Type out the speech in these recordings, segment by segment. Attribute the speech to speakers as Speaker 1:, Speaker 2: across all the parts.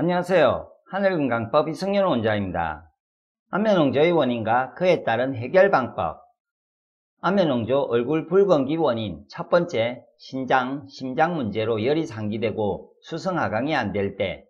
Speaker 1: 안녕하세요. 하늘건강법 이승윤 원장입니다. 안면홍조의 원인과 그에 따른 해결방법. 안면홍조 얼굴 붉은기 원인 첫 번째, 심장 문제로 열이 상기되고 수성하강이 안 될 때.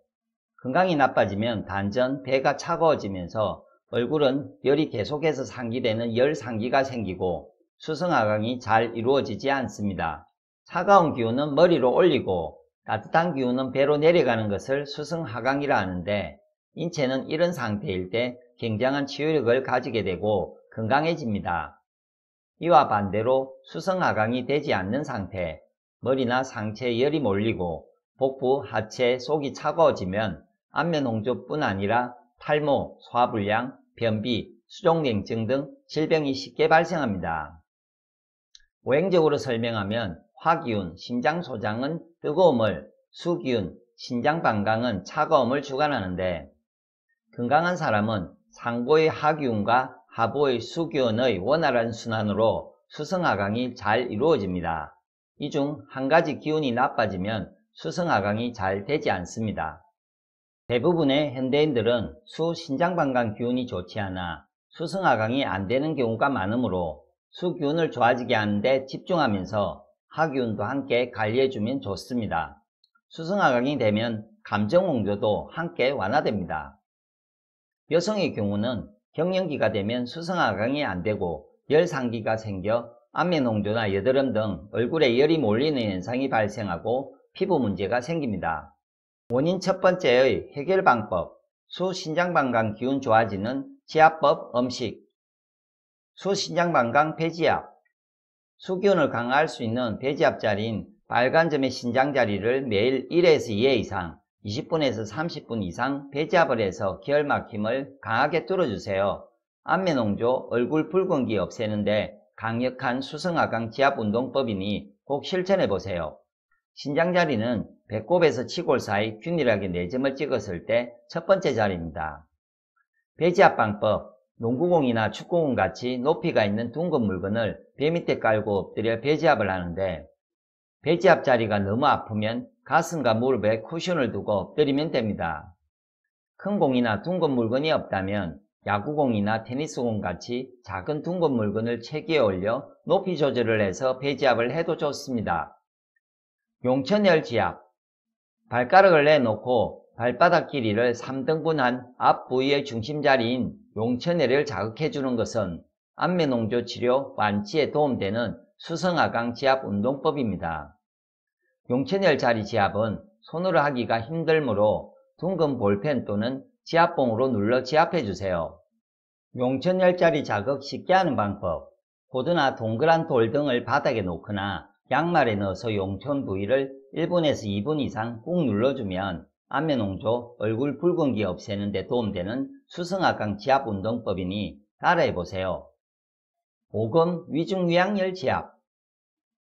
Speaker 1: 건강이 나빠지면 단전 배가 차가워지면서 얼굴은 열이 계속해서 상기되는 열상기가 생기고 수성하강이 잘 이루어지지 않습니다. 차가운 기운은 머리로 올리고 따뜻한 기운은 배로 내려가는 것을 수성하강이라 하는데, 인체는 이런 상태일 때 굉장한 치유력을 가지게 되고 건강해집니다. 이와 반대로 수성하강이 되지 않는 상태, 머리나 상체에 열이 몰리고 복부, 하체, 속이 차가워지면 안면홍조뿐 아니라 탈모, 소화불량, 변비, 수족냉증 등 질병이 쉽게 발생합니다. 오행적으로 설명하면 화기운, 심장소장은 뜨거움을, 수기운, 신장반강은 차가움을 주관하는데, 건강한 사람은 상보의 하기운과 하보의 수기운의 원활한 순환으로 수성하강이 잘 이루어집니다. 이 중 한 가지 기운이 나빠지면 수성하강이 잘 되지 않습니다. 대부분의 현대인들은 수신장반강 기운이 좋지 않아 수성하강이 안 되는 경우가 많으므로 수기운을 좋아지게 하는데 집중하면서 하기운도 함께 관리해주면 좋습니다. 수성하강이 되면 감정홍조도 함께 완화됩니다. 여성의 경우는 갱년기가 되면 수성하강이 안 되고 열상기가 생겨 안면홍조나 여드름 등 얼굴에 열이 몰리는 현상이 발생하고 피부 문제가 생깁니다. 원인 첫 번째의 해결 방법, 수신장반강 기운 좋아지는 지압법 음식. 수신장반강 배지압. 수기운을 강화할 수 있는 배지압 자리인 빨간 점의 신장자리를 매일 1에서 2회 이상 20분에서 30분 이상 배지압을 해서 기혈막힘을 강하게 뚫어주세요. 안면홍조, 얼굴 붉은기 없애는데 강력한 수성하강 지압 운동법이니 꼭 실천해보세요. 신장자리는 배꼽에서 치골 사이 균일하게 4점을 찍었을 때 첫 번째 자리입니다. 배지압 방법, 농구공이나 축구공 같이 높이가 있는 둥근 물건을 배 밑에 깔고 엎드려 배지압을 하는데, 배지압 자리가 너무 아프면 가슴과 무릎에 쿠션을 두고 엎드리면 됩니다. 큰 공이나 둥근 물건이 없다면 야구공이나 테니스공 같이 작은 둥근 물건을 체기에 올려 높이 조절을 해서 배지압을 해도 좋습니다. 용천열 지압. 발가락을 내놓고 발바닥 길이를 3등분한 앞 부위의 중심자리인 용천열을 자극해주는 것은 안면홍조 치료 완치에 도움되는 수성하강 지압 운동법입니다. 용천열 자리 지압은 손으로 하기가 힘들므로 둥근 볼펜 또는 지압봉으로 눌러 지압해주세요. 용천열 자리 자극 쉽게 하는 방법, 보드나 동그란 돌 등을 바닥에 놓거나 양말에 넣어서 용천 부위를 1분에서 2분 이상 꾹 눌러주면 안면홍조, 얼굴 붉은기 없애는 데 도움되는 수성하강 지압 운동법이니 따라해보세요. 오금 위중위양열 지압.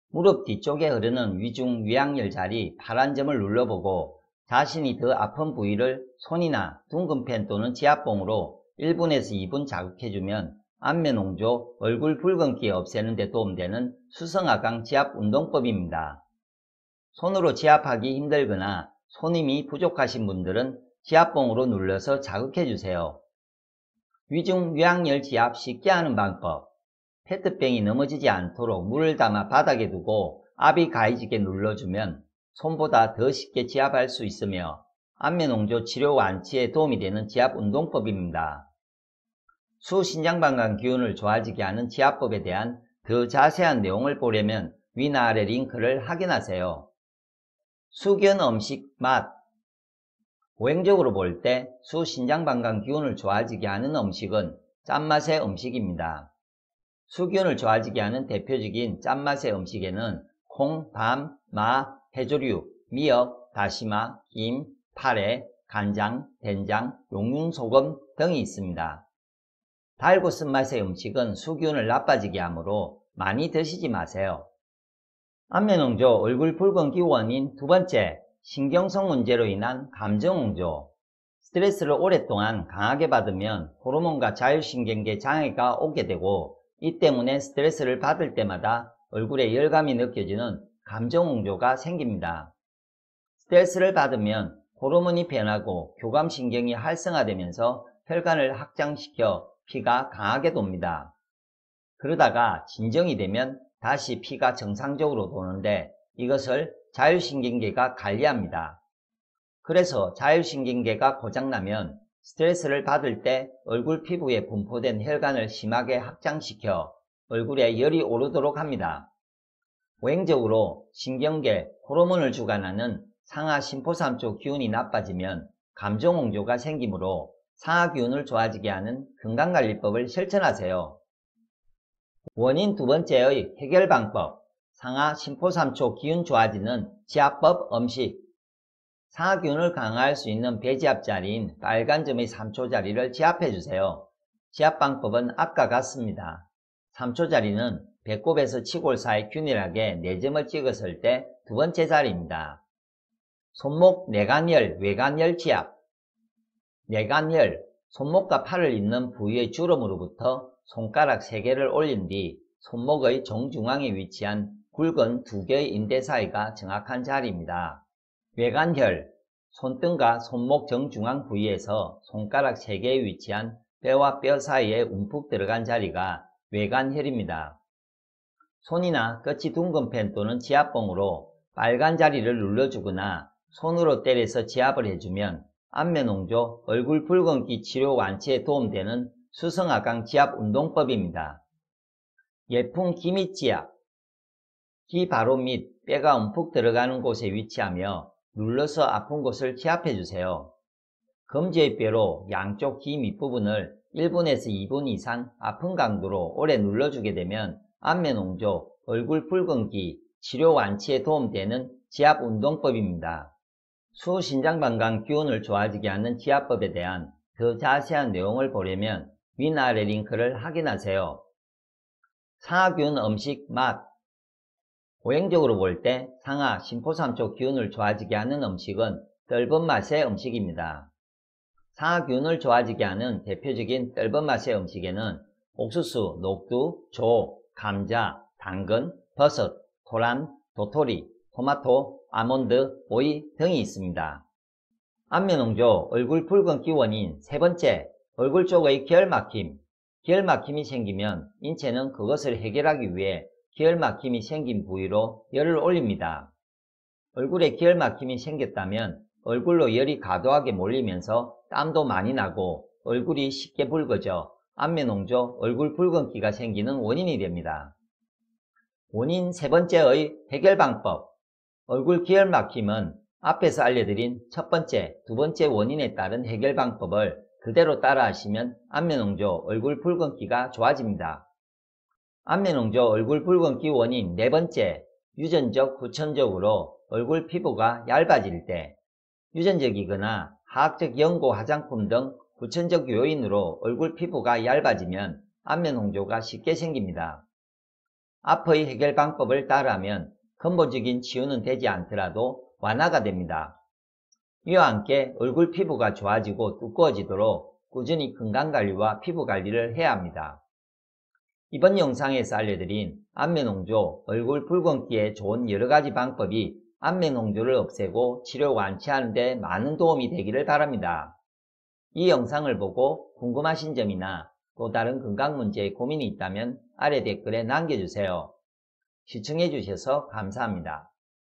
Speaker 1: 무릎 뒤쪽에 흐르는 위중위양열 자리 파란 점을 눌러보고 자신이 더 아픈 부위를 손이나 둥근 펜 또는 지압봉으로 1분에서 2분 자극해주면 안면홍조, 얼굴 붉은기 없애는 데 도움되는 수성하강 지압 운동법입니다. 손으로 지압하기 힘들거나 손힘이 부족하신 분들은 지압봉으로 눌러서 자극해주세요. 위중위양열 지압 쉽게 하는 방법, 페트병이 넘어지지 않도록 물을 담아 바닥에 두고 압이 가해지게 눌러주면 손보다 더 쉽게 지압할 수 있으며 안면홍조 치료 완치에 도움이 되는 지압 운동법입니다. 수신장반강 기운을 좋아지게 하는 지압법에 대한 더 자세한 내용을 보려면 위나 아래 링크를 확인하세요. 수기운 음식 맛. 오행적으로 볼 때 수신장반강 기운을 좋아지게 하는 음식은 짠맛의 음식입니다. 수기운을 좋아지게 하는 대표적인 짠맛의 음식에는 콩, 밤, 마, 해조류, 미역, 다시마, 김, 파래, 간장, 된장, 용융소금 등이 있습니다. 달고 쓴맛의 음식은 수기운을 나빠지게 하므로 많이 드시지 마세요. 안면홍조, 얼굴 붉은기 원인 두 번째, 신경성 문제로 인한 감정홍조. 스트레스를 오랫동안 강하게 받으면 호르몬과 자율신경계 장애가 오게 되고, 이 때문에 스트레스를 받을 때마다 얼굴에 열감이 느껴지는 감정홍조가 생깁니다. 스트레스를 받으면 호르몬이 변하고 교감신경이 활성화되면서 혈관을 확장시켜 피가 강하게 돕니다. 그러다가 진정이 되면 다시 피가 정상적으로 도는데 이것을 자율신경계가 관리합니다. 그래서 자율신경계가 고장나면 스트레스를 받을 때 얼굴 피부에 분포된 혈관을 심하게 확장시켜 얼굴에 열이 오르도록 합니다. 오행적으로 신경계, 호르몬을 주관하는 상하 심포삼초 기운이 나빠지면 감정홍조가 생기므로 상하 기운을 좋아지게 하는 건강관리법을 실천하세요. 원인 두 번째의 해결 방법, 상하 심포삼초 기운 좋아지는 지압법 음식. 상하 기운을 강화할 수 있는 배지압 자리인 빨간 점의 3초 자리를 지압해 주세요. 지압 방법은 아까 같습니다. 3초 자리는 배꼽에서 치골 사이 균일하게 4점을 찍었을 때 두 번째 자리입니다. 손목 내관혈, 외관혈 지압. 내관혈, 손목과 팔을 잇는 부위의 주름으로부터 손가락 3개를 올린 뒤 손목의 정중앙에 위치한 굵은 2개의 인대 사이가 정확한 자리입니다. 외관혈, 손등과 손목 정중앙 부위에서 손가락 3개에 위치한 뼈와 뼈 사이에 움푹 들어간 자리가 외관혈입니다. 손이나 끝이 둥근 펜 또는 지압봉으로 빨간 자리를 눌러주거나 손으로 때려서 지압을 해주면 안면홍조, 얼굴 붉은기 치료 완치에 도움되는 수성하강 지압 운동법입니다. 예풍 기밑 지압. 기 바로 밑 뼈가 움푹 들어가는 곳에 위치하며 눌러서 아픈 곳을 지압해주세요. 검지의 뼈로 양쪽 기 밑부분을 1분에서 2분 이상 아픈 강도로 오래 눌러주게 되면 안면홍조, 얼굴 붉은기 치료 완치에 도움되는 지압 운동법입니다. 수신장방광 기운을 좋아지게 하는 지압법에 대한 더 자세한 내용을 보려면 위아래 링크를 확인하세요. 상하 기운 음식 맛. 오행적으로 볼 때 상하 심포삼초 기운을 좋아지게 하는 음식은 떫은 맛의 음식입니다. 상하 기운을 좋아지게 하는 대표적인 떫은 맛의 음식에는 옥수수, 녹두, 조, 감자, 당근, 버섯, 토란, 도토리, 토마토, 아몬드, 오이 등이 있습니다. 안면홍조, 얼굴 붉은기 원인 세 번째, 얼굴 쪽의 기혈막힘. 기혈막힘이 생기면 인체는 그것을 해결하기 위해 기혈막힘이 생긴 부위로 열을 올립니다. 얼굴에 기혈막힘이 생겼다면 얼굴로 열이 과도하게 몰리면서 땀도 많이 나고 얼굴이 쉽게 붉어져 안면홍조, 얼굴 붉은기가 생기는 원인이 됩니다. 원인 세 번째의 해결 방법. 얼굴 기혈막힘은 앞에서 알려드린 첫 번째, 두 번째 원인에 따른 해결 방법을 그대로 따라 하시면 안면홍조, 얼굴 붉은기가 좋아집니다. 안면홍조, 얼굴 붉은기 원인 네 번째, 유전적, 후천적으로 얼굴 피부가 얇아질 때, 유전적이거나 화학적 연고 화장품 등 후천적 요인으로 얼굴 피부가 얇아지면 안면홍조가 쉽게 생깁니다. 앞의 해결 방법을 따르면 근본적인 치유는 되지 않더라도 완화가 됩니다. 이와 함께 얼굴 피부가 좋아지고 두꺼워지도록 꾸준히 건강관리와 피부관리를 해야 합니다. 이번 영상에서 알려드린 안면홍조, 얼굴 붉은기에 좋은 여러가지 방법이 안면홍조를 없애고 치료 완치하는 데 많은 도움이 되기를 바랍니다. 이 영상을 보고 궁금하신 점이나 또 다른 건강 문제에 고민이 있다면 아래 댓글에 남겨주세요. 시청해주셔서 감사합니다.